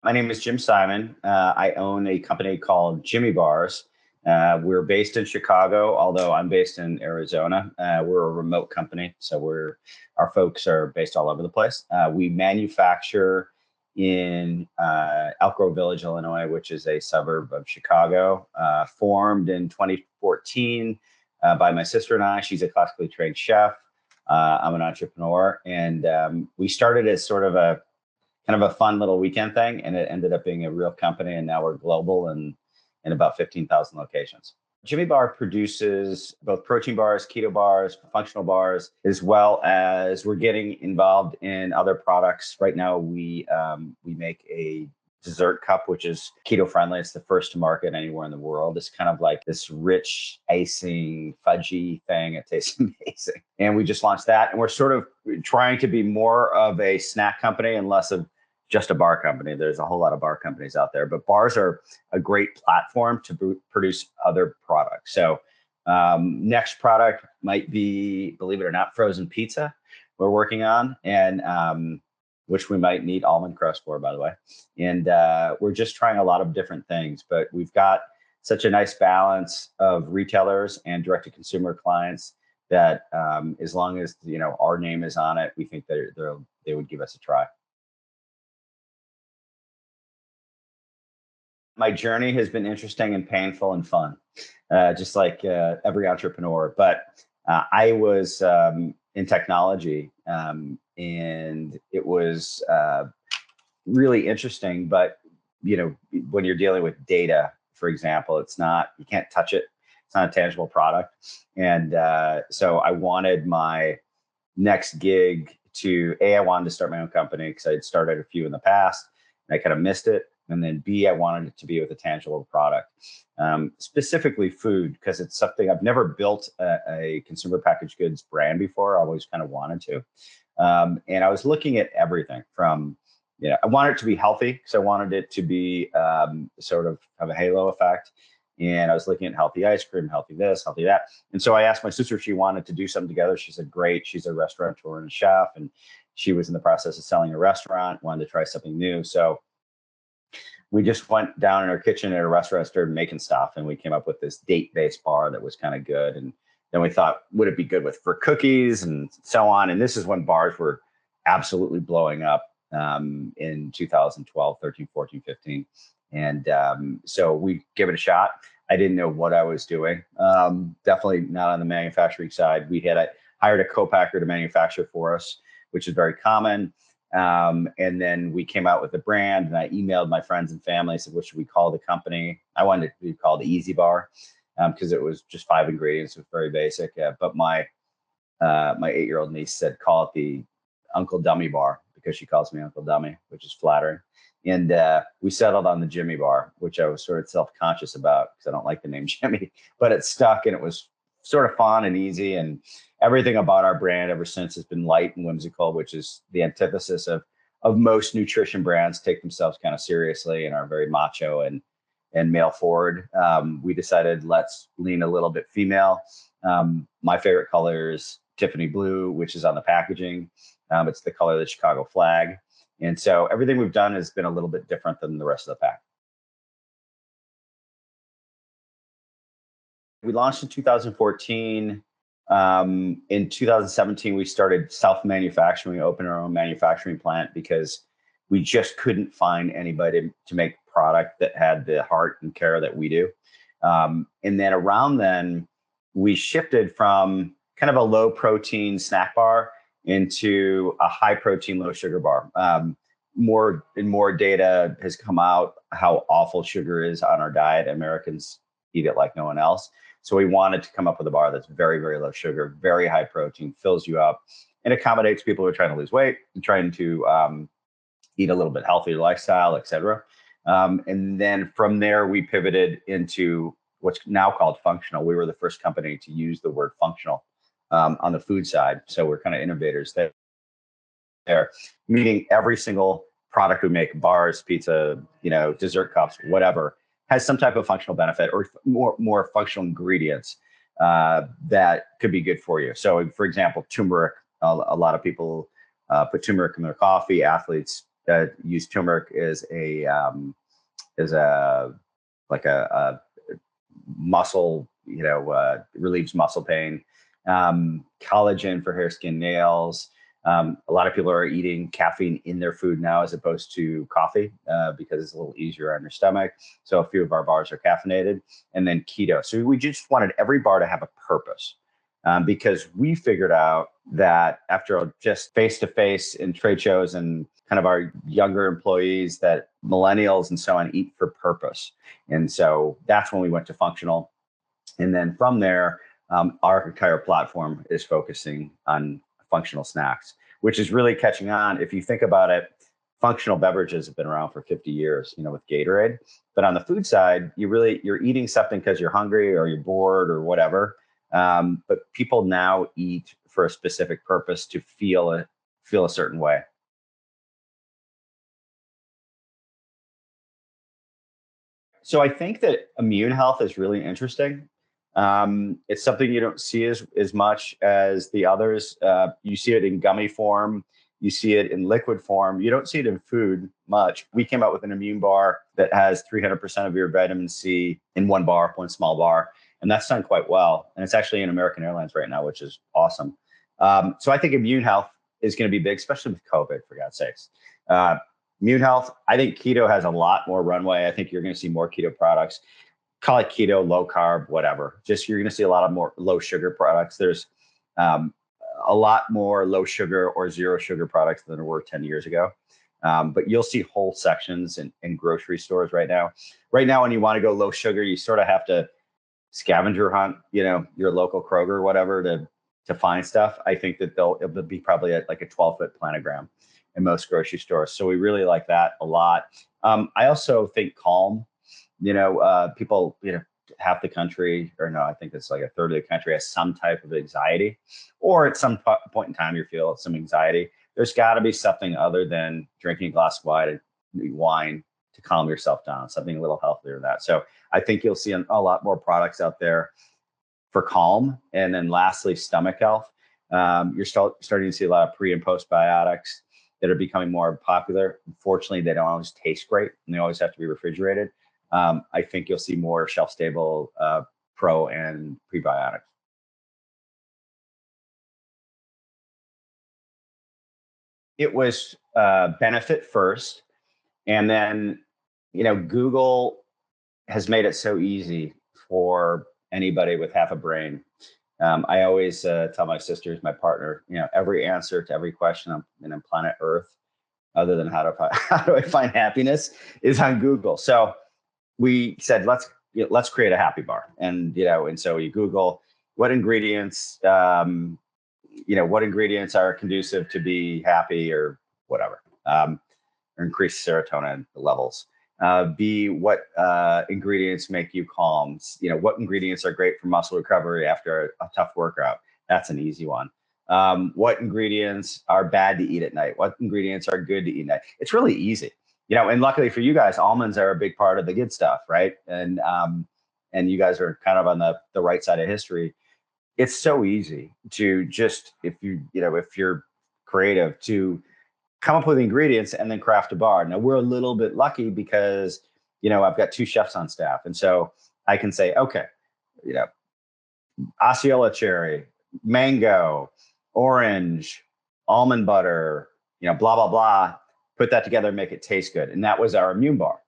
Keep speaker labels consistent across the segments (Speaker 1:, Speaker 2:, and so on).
Speaker 1: My name is Jim Simon. I own a company called JiMMY Bars. We're based in Chicago, although I'm based in Arizona. We're a remote company, so our folks are based all over the place. We manufacture in Elk Grove Village, Illinois, which is a suburb of Chicago, formed in 2014 by my sister and I. She's a classically trained chef. I'm an entrepreneur, and we started as sort of a kind of a fun little weekend thing, and it ended up being a real company, and now we're global and in about 15,000 locations. JiMMY Bar produces both protein bars, keto bars, functional bars, as well as we're getting involved in other products. Right now, we make a dessert cup, which is keto friendly. It's the first to market anywhere in the world. It's kind of like this rich icing, fudgy thing. It tastes amazing. And we just launched that. And we're sort of trying to be more of a snack company and less of just a bar company. There's a whole lot of bar companies out there, but bars are a great platform to produce other products. So next product might be, believe it or not, frozen pizza we're working on, and which we might need almond crust for, by the way. And we're just trying a lot of different things, but we've got such a nice balance of retailers and direct-to-consumer clients that as long as our name is on it, we think they would give us a try. My journey has been interesting and painful and fun, just like every entrepreneur. But I was in technology, and it was really interesting. But when you're dealing with data, for example, you can't touch it. It's not a tangible product, and so I wanted my next gig I wanted to start my own company because I had started a few in the past, and I kind of missed it. And then B, I wanted it to be with a tangible product, specifically food, because it's something I've never built a consumer packaged goods brand before. I always kind of wanted to. And I was looking at everything from, I wanted it to be healthy because I wanted it to be sort of have a halo effect. And I was looking at healthy ice cream, healthy this, healthy that. And so I asked my sister if she wanted to do something together. She said, great. She's a restaurateur and a chef, and she was in the process of selling a restaurant, wanted to try something new. So we just went down in our kitchen at a restaurant, started making stuff, and we came up with this date-based bar that was kind of good. And then we thought, would it be good for cookies and so on? And this is when bars were absolutely blowing up in 2012, 13, 14, 15. And so we gave it a shot. I didn't know what I was doing. Definitely not on the manufacturing side. We had hired a co-packer to manufacture for us, which is very common. And then we came out with the brand, and I emailed my friends and family, said, what should we call the company? I wanted it to be called the Easy Bar because it was just 5 ingredients. It was very basic. But my 8-year-old niece said, call it the Uncle Dummy Bar, because she calls me Uncle Dummy, which is flattering. And we settled on the JiMMY Bar, which I was sort of self-conscious about because I don't like the name Jimmy, but it stuck, and it was sort of fun and easy. And everything about our brand ever since has been light and whimsical, which is the antithesis of most nutrition brands. Take themselves kind of seriously and are very macho and male forward. We decided let's lean a little bit female. My favorite color is Tiffany blue, which is on the packaging. It's the color of the Chicago flag. And so everything we've done has been a little bit different than the rest of the pack. We launched in 2014. In 2017, we started self-manufacturing. We opened our own manufacturing plant because we just couldn't find anybody to make product that had the heart and care that we do. And then around then, we shifted from kind of a low protein snack bar into a high protein, low sugar bar. More and more data has come out how awful sugar is on our diet. Americans eat it like no one else. So we wanted to come up with a bar that's very, very low sugar, very high protein, fills you up, and accommodates people who are trying to lose weight and trying to eat a little bit healthier lifestyle, et cetera. And then from there, we pivoted into what's now called functional. We were the first company to use the word functional on the food side. So we're kind of innovators there, meaning every single product we make, bars, pizza, dessert cups, whatever, has some type of functional benefit or more functional ingredients that could be good for you. So for example, turmeric, a lot of people put turmeric in their coffee. Athletes use turmeric as a like a muscle, relieves muscle pain. Collagen for hair, skin, nails. A lot of people are eating caffeine in their food now as opposed to coffee because it's a little easier on your stomach. So a few of our bars are caffeinated. And then keto. So we just wanted every bar to have a purpose because we figured out that after just face-to-face in trade shows and kind of our younger employees that millennials and so on eat for purpose. And so that's when we went to functional. And then from there, our entire platform is focusing on functional snacks, which is really catching on. If you think about it, functional beverages have been around for 50 years, with Gatorade. But on the food side, you're eating something because you're hungry or you're bored or whatever. But people now eat for a specific purpose to feel a certain way. So I think that immune health is really interesting. It's something you don't see as much as the others. You see it in gummy form. You see it in liquid form. You don't see it in food much. We came out with an immune bar that has 300% of your vitamin C in one bar, one small bar. And that's done quite well. And it's actually in American Airlines right now, which is awesome. So I think immune health is going to be big, especially with COVID, for God's sakes. Immune health, I think keto has a lot more runway. I think you're going to see more keto products. Call it keto, low carb, whatever. Just you're going to see a lot of more low sugar products. There's a lot more low sugar or zero sugar products than there were 10 years ago. But you'll see whole sections in grocery stores right now. Right now, when you want to go low sugar, you sort of have to scavenger hunt, your local Kroger or whatever to find stuff. I think that it'll be probably at like a 12-foot planogram in most grocery stores. So we really like that a lot. I also think Calm, people, half the country, or no, I think it's like a third of the country has some type of anxiety, or at some point in time you feel some anxiety. There's got to be something other than drinking a glass of wine to calm yourself down, something a little healthier than that. So I think you'll see a lot more products out there for calm. And then lastly, stomach health. You're starting to see a lot of pre and postbiotics that are becoming more popular. Unfortunately, they don't always taste great and they always have to be refrigerated. I think you'll see more shelf-stable pro and prebiotics. It was benefit first. And then, Google has made it so easy for anybody with half a brain. I always tell my sisters, my partner, every answer to every question on planet Earth, other than how do I find happiness, is on Google. So we said, let's create a happy bar. And so you Google what ingredients, what ingredients are conducive to be happy or whatever, or increase serotonin levels. B, what ingredients make you calm? What ingredients are great for muscle recovery after a tough workout? That's an easy one. What ingredients are bad to eat at night? What ingredients are good to eat at night? It's really easy. And luckily for you guys, almonds are a big part of the good stuff, right? And you guys are kind of on the right side of history. It's so easy to just, if you're creative, to come up with the ingredients and then craft a bar. Now we're a little bit lucky because, I've got 2 chefs on staff. And so I can say, okay, Osceola cherry, mango, orange, almond butter, blah, blah, blah, put that together and make it taste good. And that was our immune bar.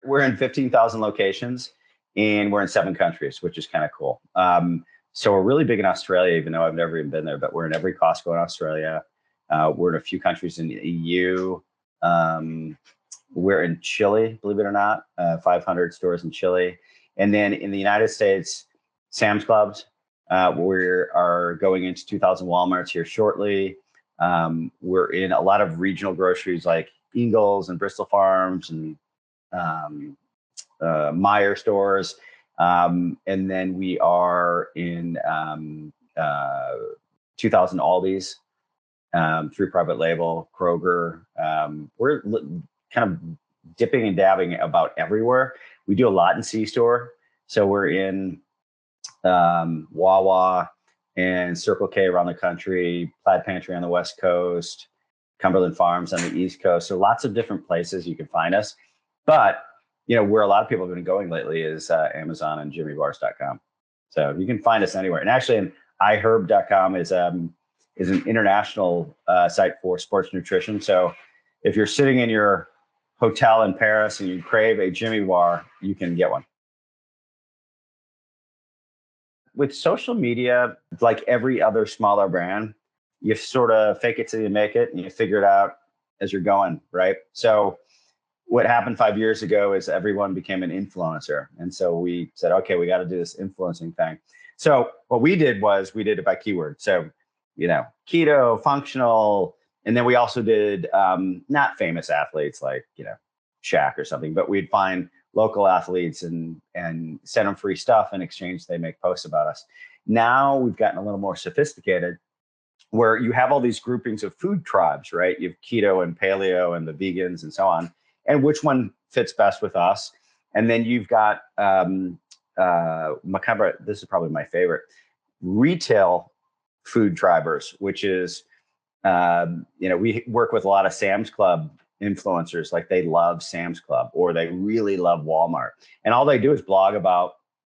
Speaker 1: We're in 15,000 locations and we're in 7 countries, which is kind of cool. So we're really big in Australia, even though I've never even been there, but we're in every Costco in Australia. We're in a few countries in the EU. We're in Chile, believe it or not, 500 stores in Chile. And then in the United States, Sam's Clubs. We are going into 2,000 Walmarts here shortly. We're in a lot of regional groceries like Ingles and Bristol Farms and Meyer stores. And then we are in 2,000 Aldi's through private label, Kroger. We're kind of dipping and dabbing about everywhere. We do a lot in C-store. So we're in Wawa and Circle K around the country, Plaid Pantry on the West Coast, Cumberland Farms on the East Coast. So lots of different places you can find us. But where a lot of people have been going lately is Amazon and JiMMYBars.com. So you can find us anywhere. And actually, iHerb.com is an international site for sports nutrition. So if you're sitting in your hotel in Paris and you crave a JiMMY bar, you can get one. With social media, like every other smaller brand, you sort of fake it till you make it and you figure it out as you're going, right? So what happened 5 years ago is everyone became an influencer. And so we said, okay, we got to do this influencing thing. So what we did was we did it by keyword. So, keto, functional. And then we also did not famous athletes like, Shaq or something, but we'd find local athletes and send them free stuff. In exchange, they make posts about us. Now we've gotten a little more sophisticated where you have all these groupings of food tribes, right? You have keto and paleo and the vegans and so on, and which one fits best with us. And then you've got macabre, this is probably my favorite, retail food tribers, which is, we work with a lot of Sam's Club influencers, like they love Sam's Club or they really love Walmart. And all they do is blog about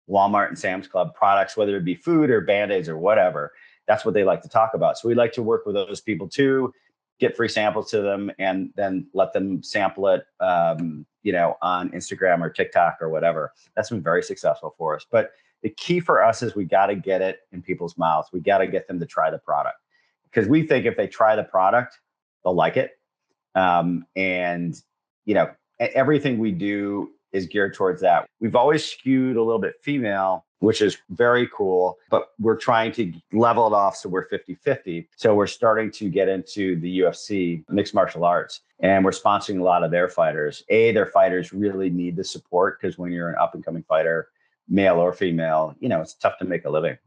Speaker 1: Walmart and Sam's Club products, whether it be food or Band-Aids or whatever. That's what they like to talk about. So we like to work with those people too, get free samples to them, and then let them sample it, on Instagram or TikTok or whatever. That's been very successful for us. But the key for us is we got to get it in people's mouths. We got to get them to try the product, because we think if they try the product, they'll like it. Everything we do is geared towards that. We've always skewed a little bit female, which is very cool, but we're trying to level it off so we're 50-50. So we're starting to get into the UFC, mixed martial arts, and we're sponsoring a lot of their fighters. Their fighters really need the support, because when you're an up and coming fighter, male or female, it's tough to make a living.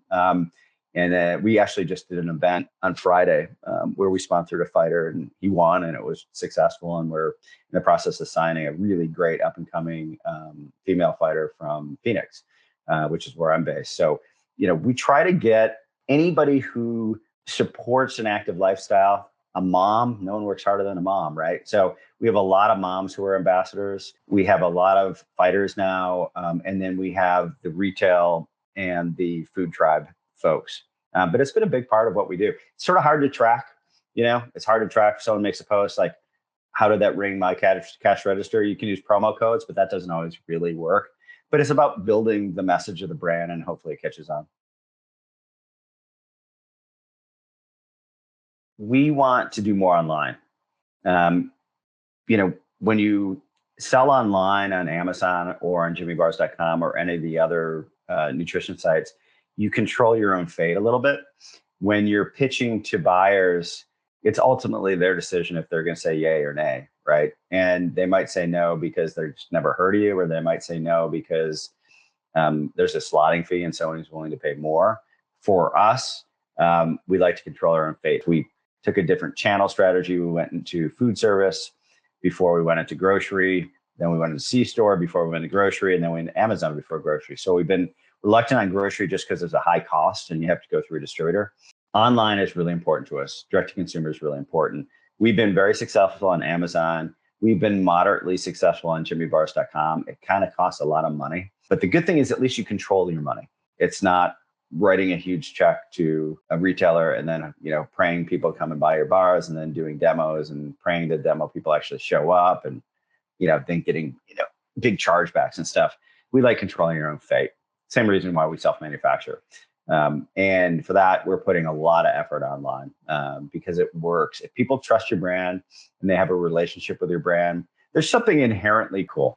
Speaker 1: And we actually just did an event on Friday where we sponsored a fighter and he won and it was successful. And we're in the process of signing a really great up and coming female fighter from Phoenix, which is where I'm based. So, we try to get anybody who supports an active lifestyle, a mom. No one works harder than a mom, right? So we have a lot of moms who are ambassadors. We have a lot of fighters now. And then we have the retail and the food tribe folks. But it's been a big part of what we do. It's sort of hard to track, it's hard to track if someone makes a post like, how did that ring my cash register? You can use promo codes, but that doesn't always really work. But it's about building the message of the brand and hopefully it catches on. We want to do more online. When you sell online on Amazon or on JiMMYBars.com or any of the other nutrition sites, you control your own fate a little bit. When you're pitching to buyers, it's ultimately their decision if they're going to say yay or nay, right? And they might say no because they've just never heard of you, or they might say no because there's a slotting fee and someone's willing to pay more. For us, we like to control our own fate. We took a different channel strategy. We went into food service before we went into grocery. Then we went into C-store before we went into grocery, and then we went into Amazon before grocery. So we've been reluctant on grocery just because there's a high cost and you have to go through a distributor. Online is really important to us. Direct to consumer is really important. We've been very successful on Amazon. We've been moderately successful on JiMMYBars.com. It kind of costs a lot of money. But the good thing is at least you control your money. It's not writing a huge check to a retailer and then, praying people come and buy your bars and then doing demos and praying the demo people actually show up and, then getting, big chargebacks and stuff. We like controlling your own fate. Same reason why we self-manufacture. And for that, we're putting a lot of effort online because it works. If people trust your brand and they have a relationship with your brand, there's something inherently cool